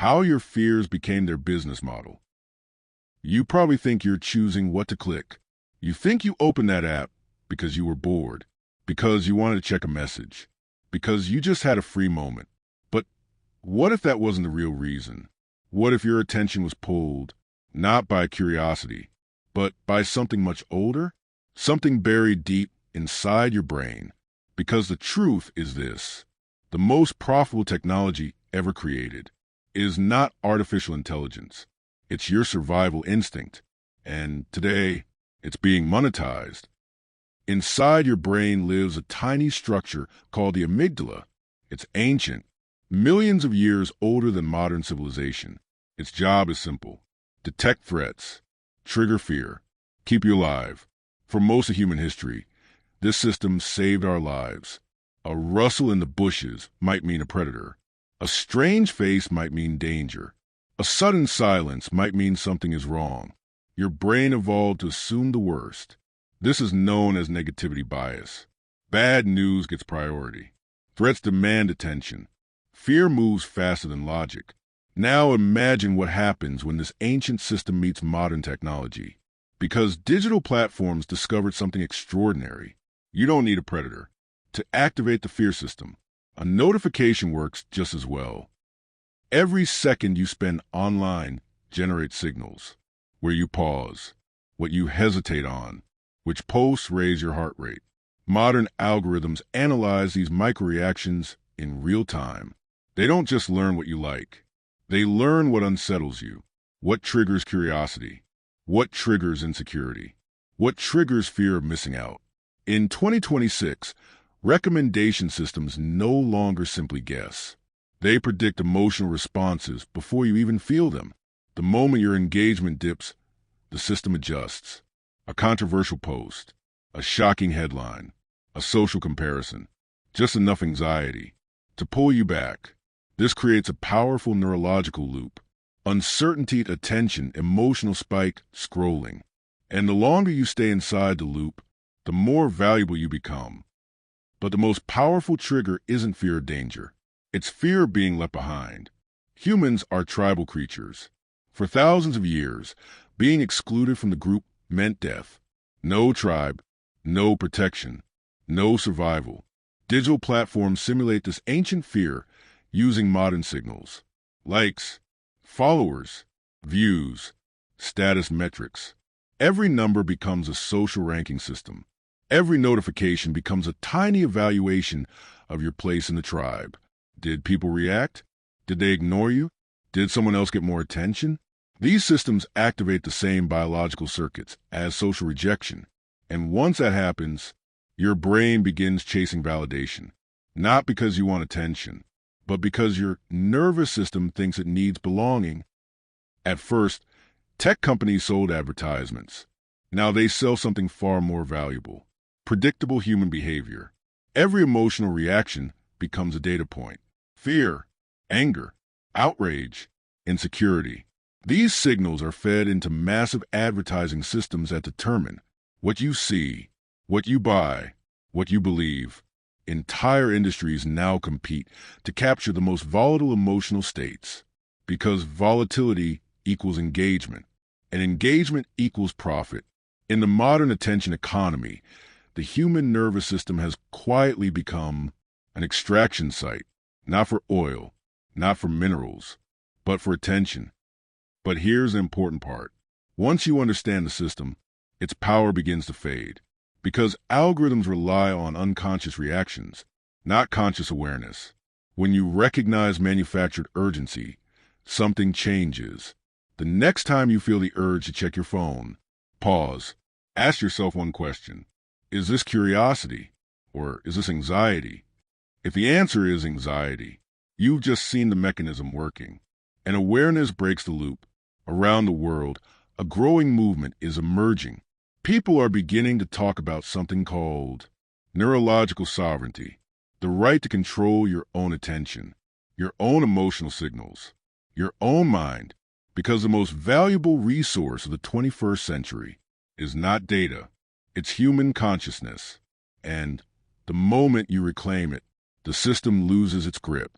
How your fears became their business model. You probably think you're choosing what to click. You think you opened that app because you were bored, because you wanted to check a message, because you just had a free moment. But what if that wasn't the real reason? What if your attention was pulled, not by curiosity, but by something much older? Something buried deep inside your brain. Because the truth is this: the most profitable technology ever created is not artificial intelligence. It's your survival instinct. And today, it's being monetized. Inside your brain lives a tiny structure called the amygdala. It's ancient, millions of years older than modern civilization. Its job is simple: detect threats, trigger fear, keep you alive. For most of human history, this system saved our lives. A rustle in the bushes might mean a predator. A strange face might mean danger. A sudden silence might mean something is wrong. Your brain evolved to assume the worst. This is known as negativity bias. Bad news gets priority. Threats demand attention. Fear moves faster than logic. Now imagine what happens when this ancient system meets modern technology. Because digital platforms discovered something extraordinary. You don't need a predator to activate the fear system. A notification works just as well. Every second you spend online generates signals. Where you pause, what you hesitate on, which posts raise your heart rate. Modern algorithms analyze these microreactions in real time. They don't just learn what you like. They learn what unsettles you, what triggers curiosity, what triggers insecurity, what triggers fear of missing out. In 2026, recommendation systems no longer simply guess. They predict emotional responses before you even feel them. The moment your engagement dips, the system adjusts. A controversial post, a shocking headline, a social comparison, just enough anxiety to pull you back. This creates a powerful neurological loop. Uncertainty, attention, emotional spike, scrolling. And the longer you stay inside the loop, the more valuable you become. But the most powerful trigger isn't fear of danger. It's fear of being left behind. Humans are tribal creatures. For thousands of years, being excluded from the group meant death. No tribe, no protection, no survival. Digital platforms simulate this ancient fear using modern signals. Likes, followers, views, status metrics. Every number becomes a social ranking system. Every notification becomes a tiny evaluation of your place in the tribe. Did people react? Did they ignore you? Did someone else get more attention? These systems activate the same biological circuits as social rejection. And once that happens, your brain begins chasing validation. Not because you want attention, but because your nervous system thinks it needs belonging. At first, tech companies sold advertisements. Now they sell something far more valuable: predictable human behavior. Every emotional reaction becomes a data point. Fear, anger, outrage, insecurity. These signals are fed into massive advertising systems that determine what you see, what you buy, what you believe. Entire industries now compete to capture the most volatile emotional states, because volatility equals engagement, and engagement equals profit. In the modern attention economy, the human nervous system has quietly become an extraction site, not for oil, not for minerals, but for attention. But here's the important part. Once you understand the system, its power begins to fade, because algorithms rely on unconscious reactions, not conscious awareness. When you recognize manufactured urgency, something changes. The next time you feel the urge to check your phone, pause. Ask yourself one question: is this curiosity, or is this anxiety? If the answer is anxiety, you've just seen the mechanism working. And awareness breaks the loop. Around the world, a growing movement is emerging. People are beginning to talk about something called neurological sovereignty, the right to control your own attention, your own emotional signals, your own mind, because the most valuable resource of the 21st century is not data, it's human consciousness. And the moment you reclaim it, the system loses its grip.